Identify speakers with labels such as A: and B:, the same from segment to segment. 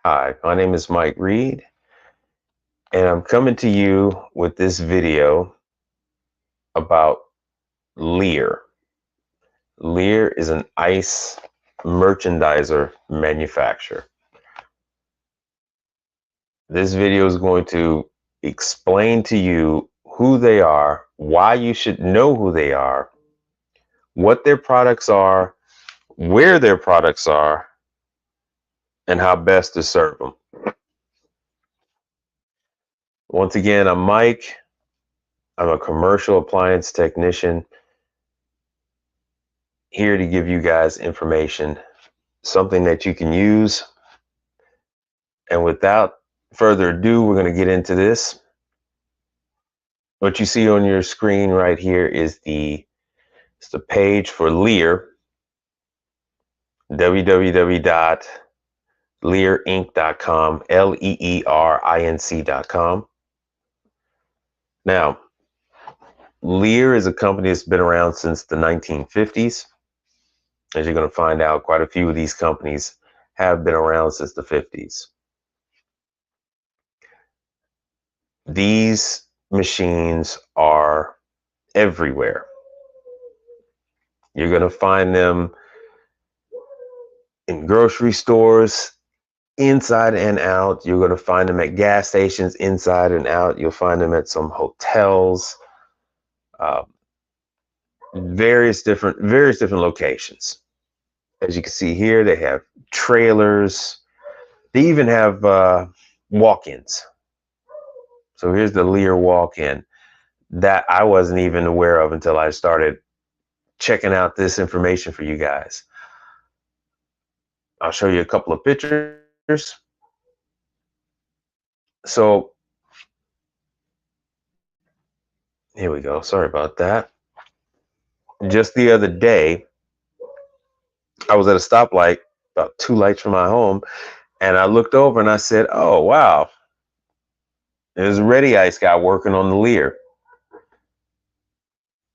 A: Hi, my name is Mike Reed, and I'm coming to you with this video about Lear. Lear is an ice merchandiser manufacturer. This video is going to explain to you who they are, why you should know who they are, what their products are, where their products are, and how best to serve them. Once again, I'm Mike. I'm a commercial appliance technician here to give you guys information, something that you can use. And without further ado, we're going to get into this. What you see on your screen right here is the page for Lear, www.learinc.com, LEERINC.com. Now, Lear is a company that's been around since the 1950s. As you're going to find out, quite a few of these companies have been around since the 50s. These machines are everywhere. You're going to find them in grocery stores, inside and out. You're going to find them at gas stations, inside and out. You'll find them at some hotels, uh, various different locations. As you can see here, they have trailers. They even have walk-ins. So here's the Lear walk-in that I wasn't even aware of until I started checking out this information for you guys. I'll show you a couple of pictures. So here we go. Sorry about that. Just the other day, I was at a stoplight about 2 lights from my home, and I looked over and I said, oh, wow, there's a Ready Ice guy working on the Lear.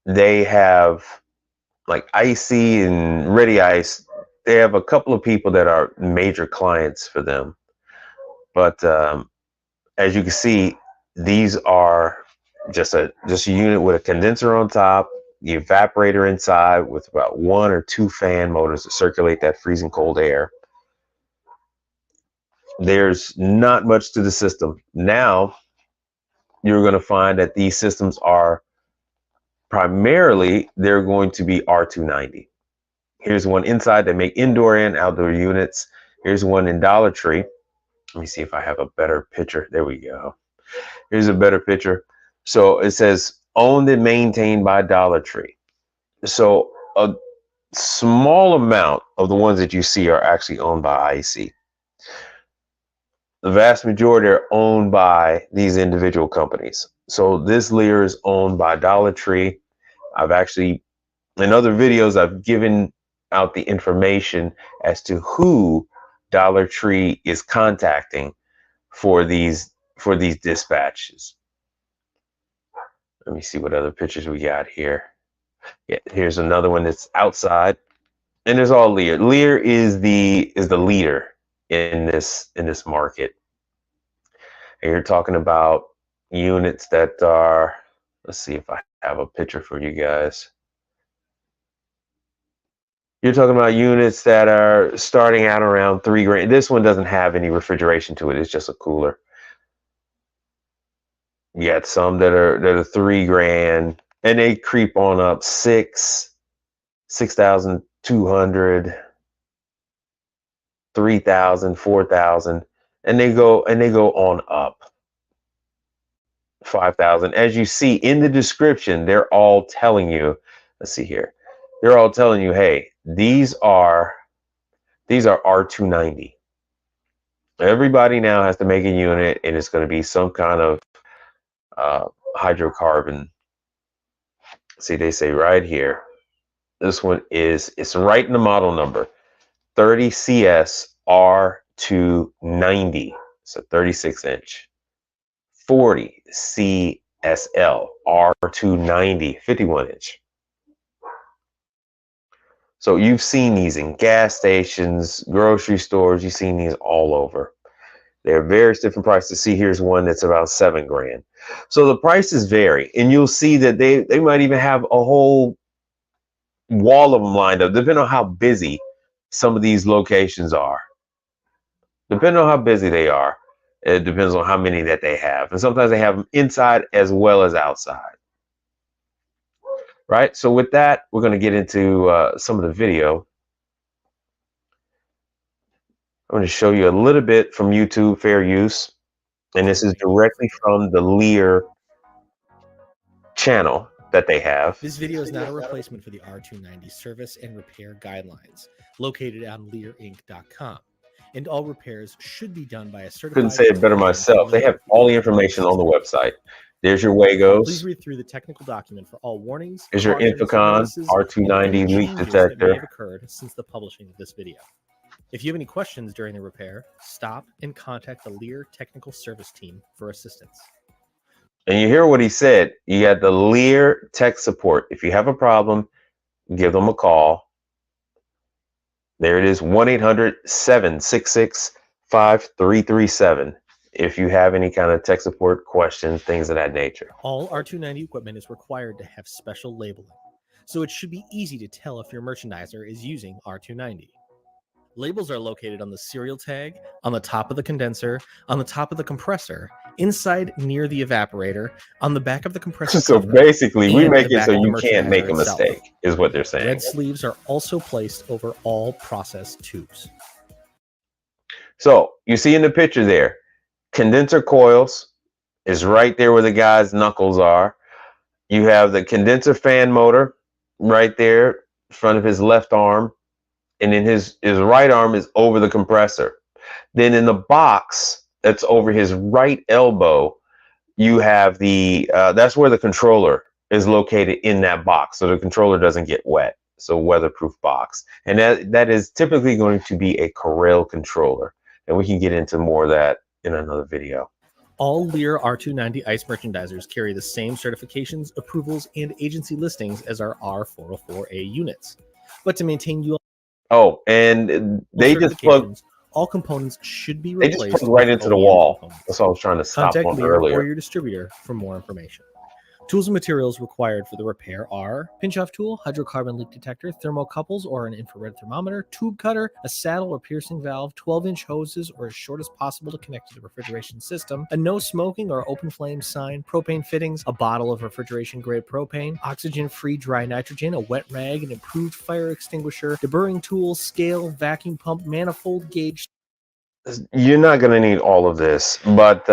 A: They have like Icy and Ready Ice. They have a couple of people that are major clients for them. But as you can see, these are just a unit with a condenser on top, the evaporator inside with about 1 or 2 fan motors to circulate that freezing cold air. There's not much to the system. Now, you're going to find that these systems are primarily, they're going to be R290. Here's one inside. They make indoor and outdoor units. Here's one in Dollar Tree. Let me see if I have a better picture. There we go. Here's a better picture. So it says owned and maintained by Dollar Tree. So a small amount of the ones that you see are actually owned by IC. The vast majority are owned by these individual companies. So this Lear is owned by Dollar Tree. I've actually, in other videos, I've given out the information as to who Dollar Tree is contacting for these dispatches. Let me see what other pictures we got here. Yeah, here's another one that's outside, and there's all Lear. Lear is the leader in this market. And you're talking about units that are, let's see if I have a picture for you guys. You're talking about units that are starting out around $3,000. This one doesn't have any refrigeration to it. It's just a cooler. You got some that are $3,000, and they creep on up 6,200, 3,000, 4,000, and they go on up 5,000. As you see in the description, they're all telling you. Let's see here. They're all telling you, hey, these are R290. Everybody now has to make a unit, and it's going to be some kind of hydrocarbon. See, they say right here. This one it's right in the model number, 30CS R290. It's a 36-inch. 40 CSL R290, 51-inch. So you've seen these in gas stations, grocery stores. You've seen these all over. There are various different prices. See, here's one that's about $7 grand. So the prices vary, and you'll see that they might even have a whole wall of them lined up, depending on how busy some of these locations are. Depending on how busy they are, it depends on how many that they have. And sometimes they have them inside as well as outside. Right? So with that, we're going to get into some of the video. I'm going to show you a little bit from YouTube Fair Use. And this is directly from the Lear channel that they have.
B: This video is not a replacement for the R290 service and repair guidelines located on learinc.com. And all repairs should be done by a certified...
A: Couldn't say it better myself. They have all the information on the website. There's your Wagos.
B: Please read through the technical document for all warnings.
A: There's your Inficon R290 leak detector.
B: That may have occurred since the publishing of this video. If you have any questions during the repair, stop and contact the Lear technical service team for assistance.
A: And you hear what he said. You got the Lear tech support. If you have a problem, give them a call. There it is, 1-800-766-5337. If you have any kind of tech support questions, things of that nature.
B: All R290 equipment is required to have special labeling, so it should be easy to tell if your merchandiser is using R290. Labels are located on the serial tag, on the top of the condenser, on the top of the compressor, inside near the evaporator, on the back of the compressor.
A: So basically, we make it so you can't make a mistake, is what they're saying.
B: Red sleeves are also placed over all process tubes.
A: So you see in the picture there, condenser coils is right there where the guy's knuckles are. You have the condenser fan motor right there in front of his left arm. And then his right arm is over the compressor. Then in the box that's over his right elbow, you have the, that's where the controller is located in that box. So the controller doesn't get wet. So weatherproof box. And that is typically going to be a Corel controller. And we can get into more of that in another video.
B: All Lear R290 ICE merchandisers carry the same certifications, approvals, and agency listings as our R404A units. But to maintain you...
A: Oh, and they just plug...
B: All components should be
A: replaced. They just plug right into the wall. That's what I was trying to stop on earlier.
B: Or your distributor for more information. Tools and materials required for the repair are pinch-off tool, hydrocarbon leak detector, thermocouples or an infrared thermometer, tube cutter, a saddle or piercing valve, 12-inch hoses or as short as possible to connect to the refrigeration system, a no smoking or open flame sign, propane fittings, a bottle of refrigeration-grade propane, oxygen-free dry nitrogen, a wet rag, an improved fire extinguisher, deburring tool, scale, vacuum pump, manifold gauge.
A: You're not going to need all of this, but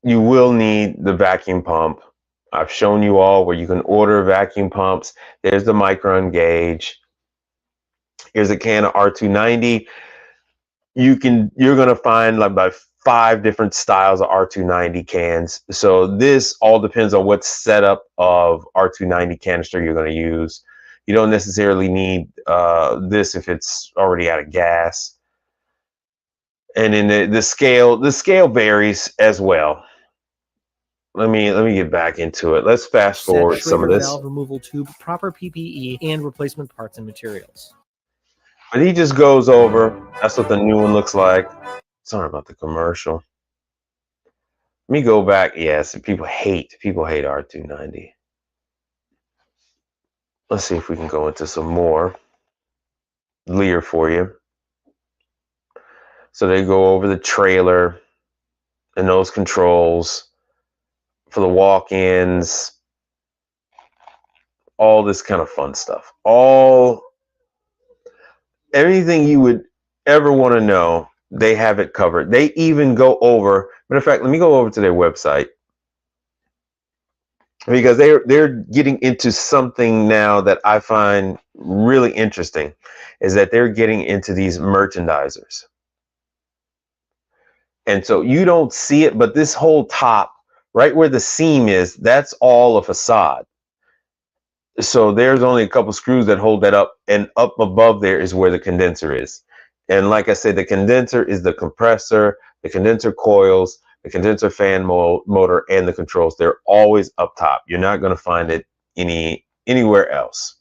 A: you will need the vacuum pump. I've shown you all where you can order vacuum pumps. There's the micron gauge. Here's a can of R290. You're going to find like about 5 different styles of R290 cans. So this all depends on what setup of R290 canister you're going to use. You don't necessarily need this if it's already out of gas. And then the scale varies as well. Let me get back into it. Let's fast forward some of this.
B: Valve removal tube, proper PPE, and replacement parts and materials.
A: But he just goes over. That's what the new one looks like. Sorry about the commercial. Let me go back. Yes, people hate R290. Let's see if we can go into some more Lear for you. So they go over the trailer and those controls for the walk-ins, all this kind of fun stuff. Everything you would ever want to know, they have it covered. They even go over, matter of fact, let me go over to their website, because they're getting into something now that I find really interesting, is that they're getting into these merchandisers. And so you don't see it, but this whole top, right where the seam is, that's all a facade. So there's only a couple screws that hold that up, and up above there is where the condenser is. And like I said, the condenser is the compressor, the condenser coils, the condenser fan motor, and the controls. They're always up top. You're not going to find it anywhere else.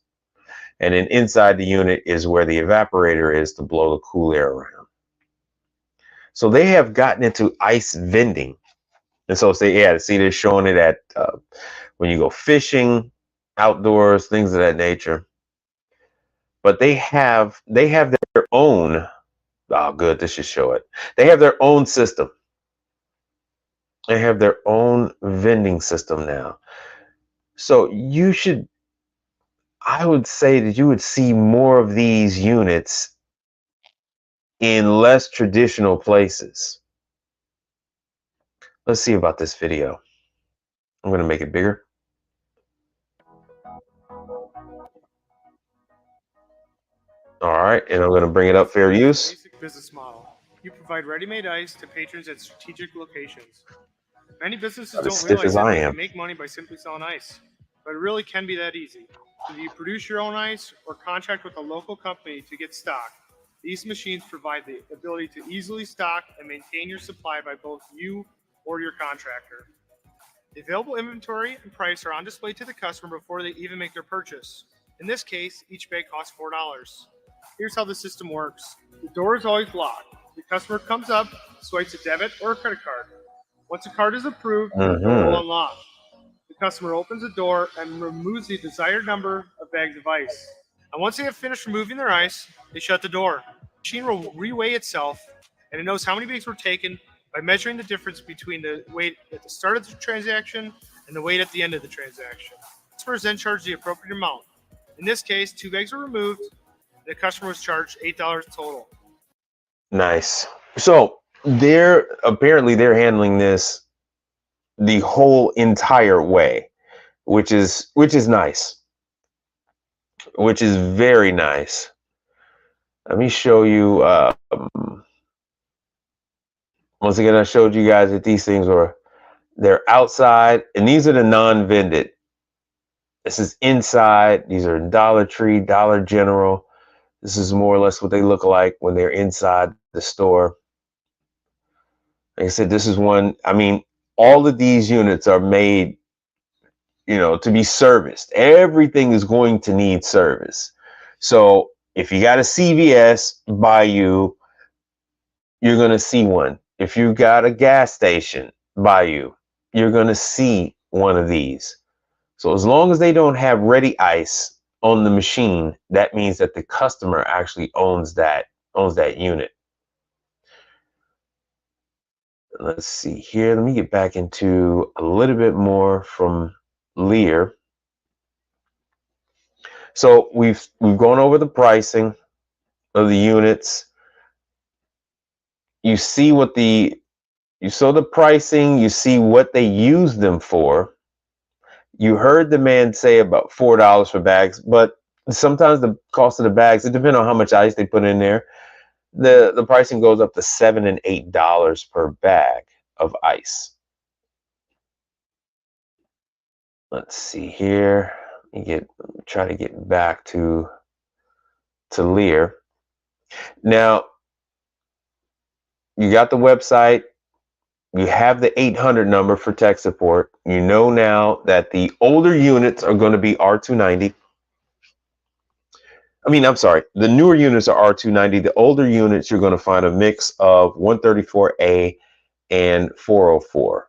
A: And then inside the unit is where the evaporator is to blow the cool air around. So they have gotten into ice vending. And so say, yeah, see, they're showing it at when you go fishing, outdoors, things of that nature. But they have their own. Oh, good. This should show it. They have their own system. They have their own vending system now. So you should, I would say that you would see more of these units in less traditional places. Let's see about this video. I'm going to make it bigger. All right, and I'm going to bring it up fair use.
C: Basic business model. You provide ready-made ice to patrons at strategic locations. Many businesses don't realize that they can make money by simply selling ice, but it really can be that easy. If you produce your own ice or contract with a local company to get stock, these machines provide the ability to easily stock and maintain your supply by both you or your contractor. The available inventory and price are on display to the customer before they even make their purchase. In this case, each bag costs $4. Here's how the system works. The door is always locked. The customer comes up, swipes a debit or a credit card. Once a card is approved, the door will unlock. The customer opens the door and removes the desired number of bags of ice. And once they have finished removing their ice, they shut the door. The machine will reweigh itself, and it knows how many bags were taken by measuring the difference between the weight at the start of the transaction and the weight at the end of the transaction. The customer is then charged the appropriate amount. In this case, 2 bags were removed. The customer was charged $8 total.
A: Nice. So they're handling this the whole entire way, which is nice, which is very nice. Let me show you. Once again, I showed you guys that these things they're outside, and these are the non-vended. This is inside. These are Dollar Tree, Dollar General. This is more or less what they look like when they're inside the store. Like I said, this is one, I mean, all of these units are made, to be serviced. Everything is going to need service. So if you got a CVS by you, you're going to see one. If you got a gas station by you, you're going to see one of these. So as long as they don't have ready ice on the machine, that means that the customer actually owns that unit. Let's see here. Let me get back into a little bit more from Lear. So we've gone over the pricing of the units. You see you saw the pricing, you see what they use them for. You heard the man say about $4 for bags, but sometimes the cost of the bags, it depends on how much ice they put in there. The pricing goes up to $7 and $8 per bag of ice. Let's see here. Try to get back to Lear. Now, you got the website. You have the 800 number for tech support. You know now that the older units are going to be R290. I'm sorry. The newer units are R290. The older units, you're going to find a mix of 134A and 404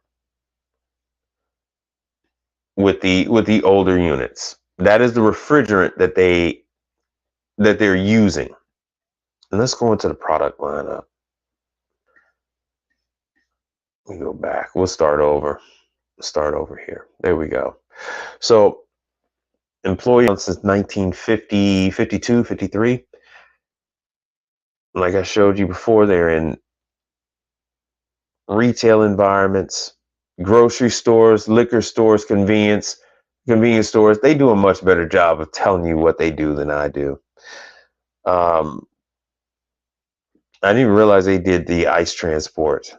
A: with the older units. That is the refrigerant that they're using. And let's go into the product lineup. We go back. We'll start over here. There we go. So employee since 1950, 52, 53. Like I showed you before, they're in retail environments, grocery stores, liquor stores, convenience stores. They do a much better job of telling you what they do than I do. I didn't even realize they did the ice transport,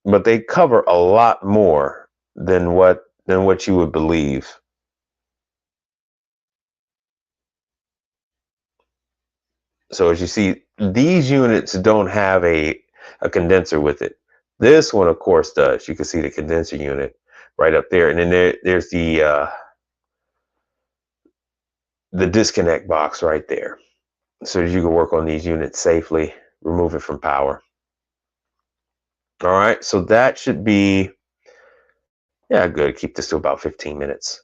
A: but they cover a lot more than what you would believe. So as you see, these units don't have a condenser with it. This one, of course, does. You can see the condenser unit right up there, and then there's the disconnect box right there, so you can work on these units safely, remove it from power. All right, so that should be, yeah, good. Keep this to about 15 minutes.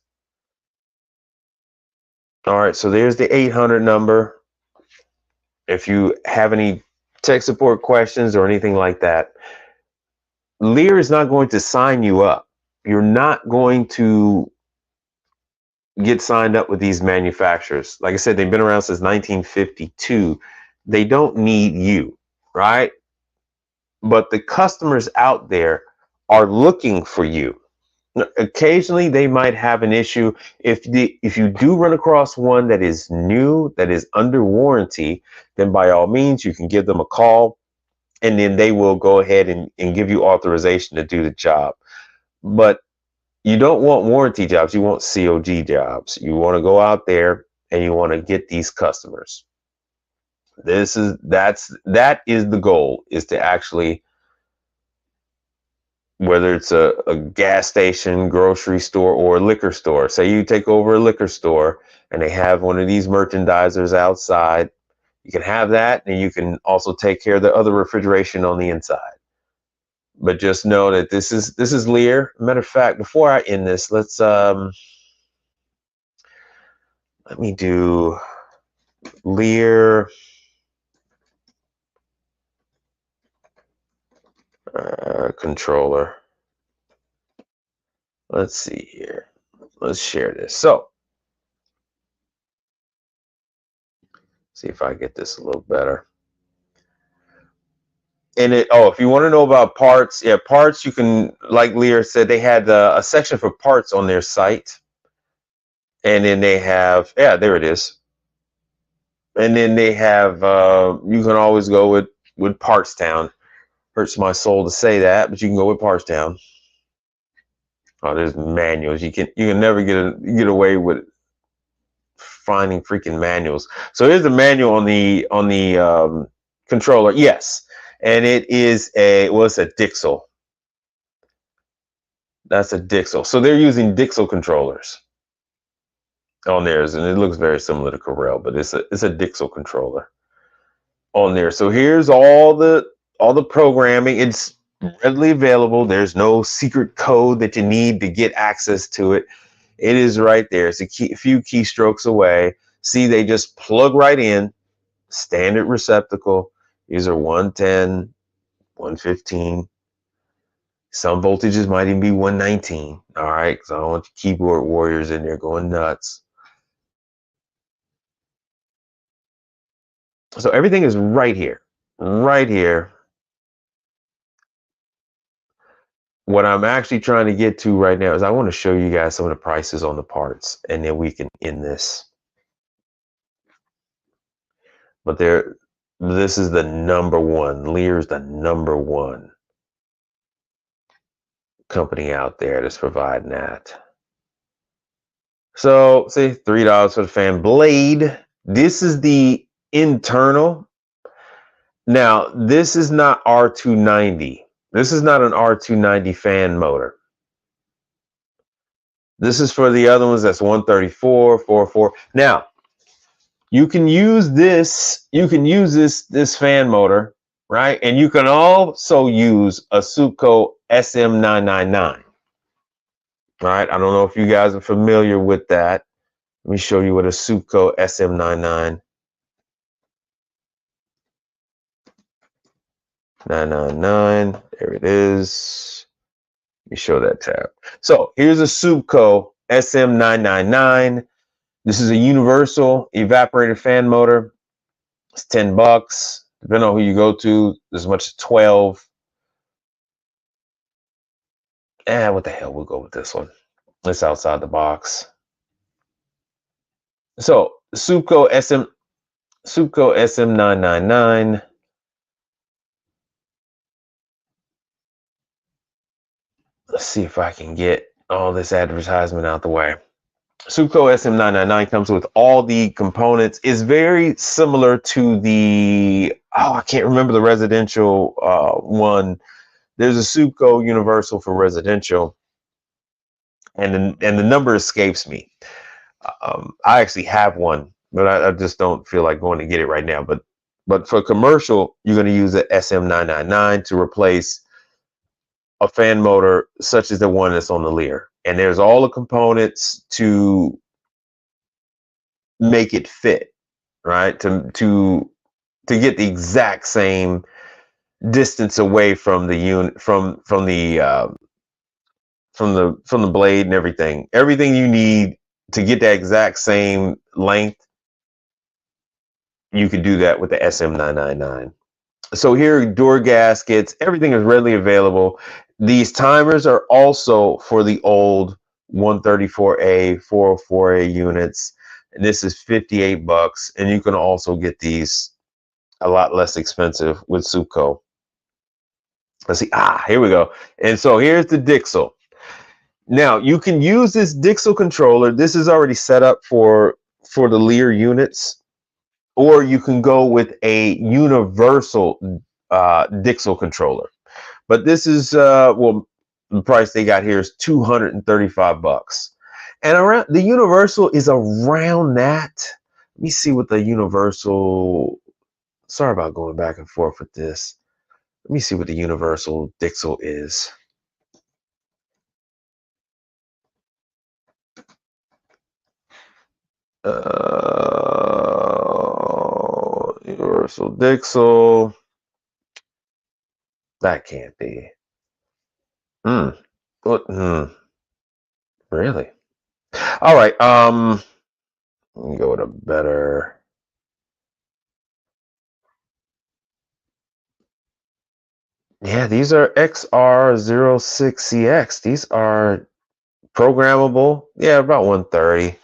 A: All right, so there's the 800 number. If you have any tech support questions or anything like that, Lear is not going to sign you up. You're not going to get signed up with these manufacturers. Like I said, they've been around since 1952. They don't need you, right? But the customers out there are looking for you. Occasionally they might have an issue. If you do run across one that is new, that is under warranty, then by all means you can give them a call, and then they will go ahead and give you authorization to do the job. But you don't want warranty jobs, you want COG jobs. You want to go out there and you want to get these customers. That is the goal, is to actually, whether it's a gas station, grocery store, or a liquor store. Say you take over a liquor store and they have one of these merchandisers outside. You can have that, and you can also take care of the other refrigeration on the inside. But just know that this is Lear. Matter of fact, before I end this, let me do Lear controller. Let's see here. Let's share this. So, see if I get this a little better. And if you want to know about parts, yeah, parts, you can, like Lear said, they had a section for parts on their site. And then they have, yeah, there it is. And then they have, you can always go with Partstown. Hurts my soul to say that, but you can go with Partstown. Oh, there's manuals. You can never get away with finding freaking manuals. So here's the manual on the controller. Yes, and it is it's a Dixel. That's a Dixel. So they're using Dixel controllers on theirs, and it looks very similar to Corel, but it's a Dixel controller on there. So here's all the programming. It's readily available. There's no secret code that you need to get access to it. It is right there. It's a few keystrokes away. See, they just plug right in. Standard receptacle. These are 110, 115. Some voltages might even be 119. All right, because I don't want the keyboard warriors in there going nuts. So everything is right here. Right here. What I'm actually trying to get to right now is I want to show you guys some of the prices on the parts, and then we can end this. But this is the number one. Lear's the number one company out there that's providing that. So say $3 for the fan blade. This is the internal. Now, this is not R290. This is not an R290 fan motor. This is for the other ones. That's 134, 44. Now, you can use this. You can use this fan motor, right? And you can also use a Supco SM999. Right? I don't know if you guys are familiar with that. Let me show you what a Supco SM999. 999. There it is. Let me show that tab. So here's a Supco SM999. This is a universal evaporator fan motor. It's $10. Depending on who you go to, as much as 12. What the hell? We'll go with this one. It's outside the box. So Supco SM999. Let's see if I can get all this advertisement out the way. Supco SM999 comes with all the components. It's very similar to the, I can't remember the residential one. There's a Supco Universal for residential, and the number escapes me. I actually have one, but I just don't feel like going to get it right now. But for commercial, you're going to use the SM999 to replace a fan motor such as the one that's on the Lear. And there's all the components to make it fit, right? To get the exact same distance away from the unit, from the blade and everything you need to get that exact same length. You could do that with the SM999. So here, door gaskets, everything is readily available. These timers are also for the old 134A, 404A units. And this is $58. And you can also get these a lot less expensive with Supco. Let's see. Here we go. And so here's the Dixel. Now you can use this Dixel controller. This is already set up for the Lear units, or you can go with a universal Dixel controller. But this is well, the price they got here is $235, and around the universal is around that. Let me see what the universal. Sorry about going back and forth with this. Let me see what the universal Dixel is. Universal Dixel. That can't be. Really? All right. Let me go with a better. Yeah, these are XR06CX. These are programmable. Yeah, about 130.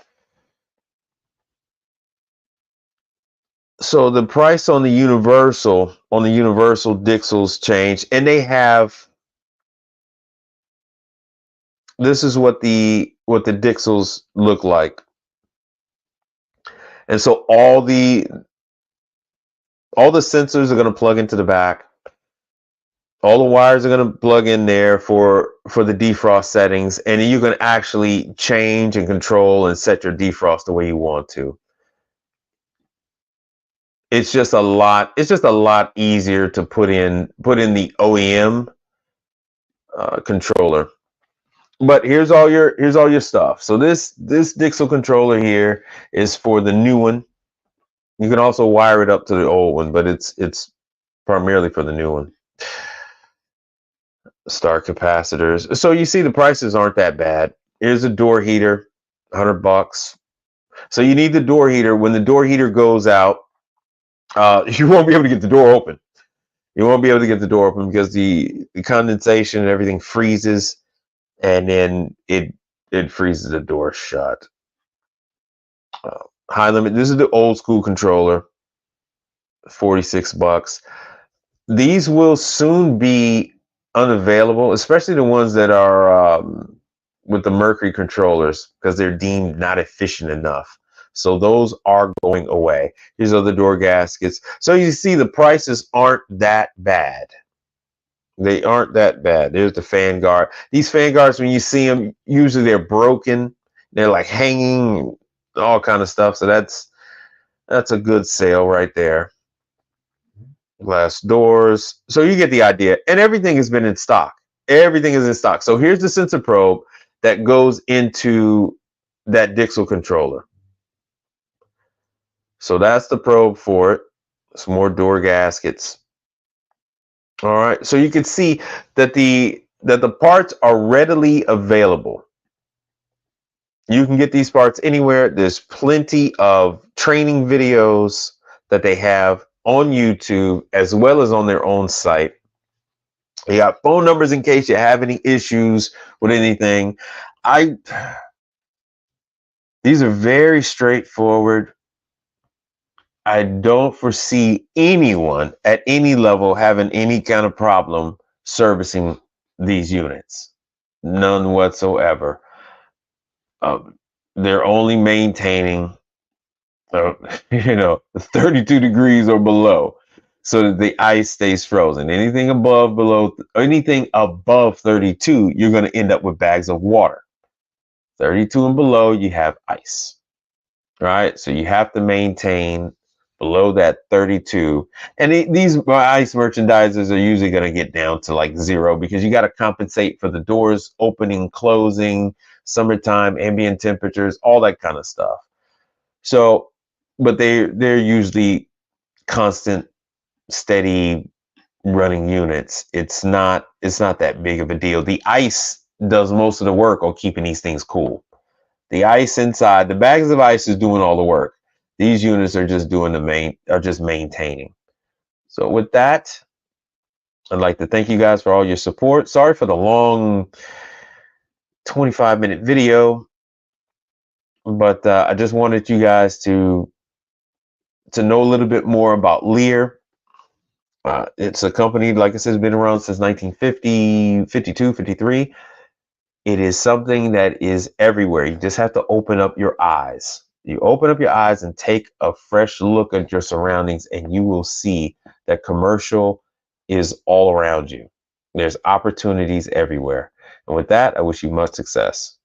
A: So the price on the universal Dixels changed, and they have. This is what the Dixels look like, and so all the sensors are going to plug into the back. All the wires are going to plug in there for the defrost settings, and you can actually change and control and set your defrost the way you want to. It's just a lot easier to put in the OEM controller. But here's all your stuff. So this Dixel controller here is for the new one. You can also wire it up to the old one, but it's primarily for the new one. Star capacitors. So you see the prices aren't that bad. Here's a door heater, $100. So you need the door heater. When the door heater goes out, you won't be able to get the door open. You won't be able to get the door open because the condensation and everything freezes, and then it freezes the door shut. High limit. This is the old school controller, $46. These will soon be unavailable, especially the ones that are with the Mercury controllers, because they're deemed not efficient enough. So those are going away. These are the door gaskets. So you see the prices aren't that bad. They aren't that bad. There's the fan guard. These fan guards, when you see them, usually they're broken. They're like hanging, all kind of stuff. So that's a good sale right there. Glass doors. So you get the idea. And everything has been in stock. Everything is in stock. So here's the sensor probe that goes into that Dixel controller. So that's the probe for it. Some more door gaskets. All right. So you can see that the parts are readily available. You can get these parts anywhere. There's plenty of training videos that they have on YouTube as well as on their own site. You got phone numbers in case you have any issues with anything. These are very straightforward. I don't foresee anyone at any level having any kind of problem servicing these units. None whatsoever. They're only maintaining 32 degrees or below, so that the ice stays frozen. Anything above 32, you're going to end up with bags of water. 32 and below, you have ice. Right? So you have to maintain below that 32. And these ice merchandisers are usually going to get down to like 0 because you got to compensate for the doors opening, closing, summertime, ambient temperatures, all that kind of stuff. So, but they're usually constant, steady running units. It's not that big of a deal. The ice does most of the work on keeping these things cool. The ice inside, the bags of ice is doing all the work. These units are just maintaining. So with that, I'd like to thank you guys for all your support. Sorry for the long 25-minute video, but I just wanted you guys to know a little bit more about Lear. It's a company, like I said, has been around since 1950, 52, 53. It is something that is everywhere. You just have to open up your eyes. You open up your eyes and take a fresh look at your surroundings, and you will see that commercial is all around you. There's opportunities everywhere. And with that, I wish you much success.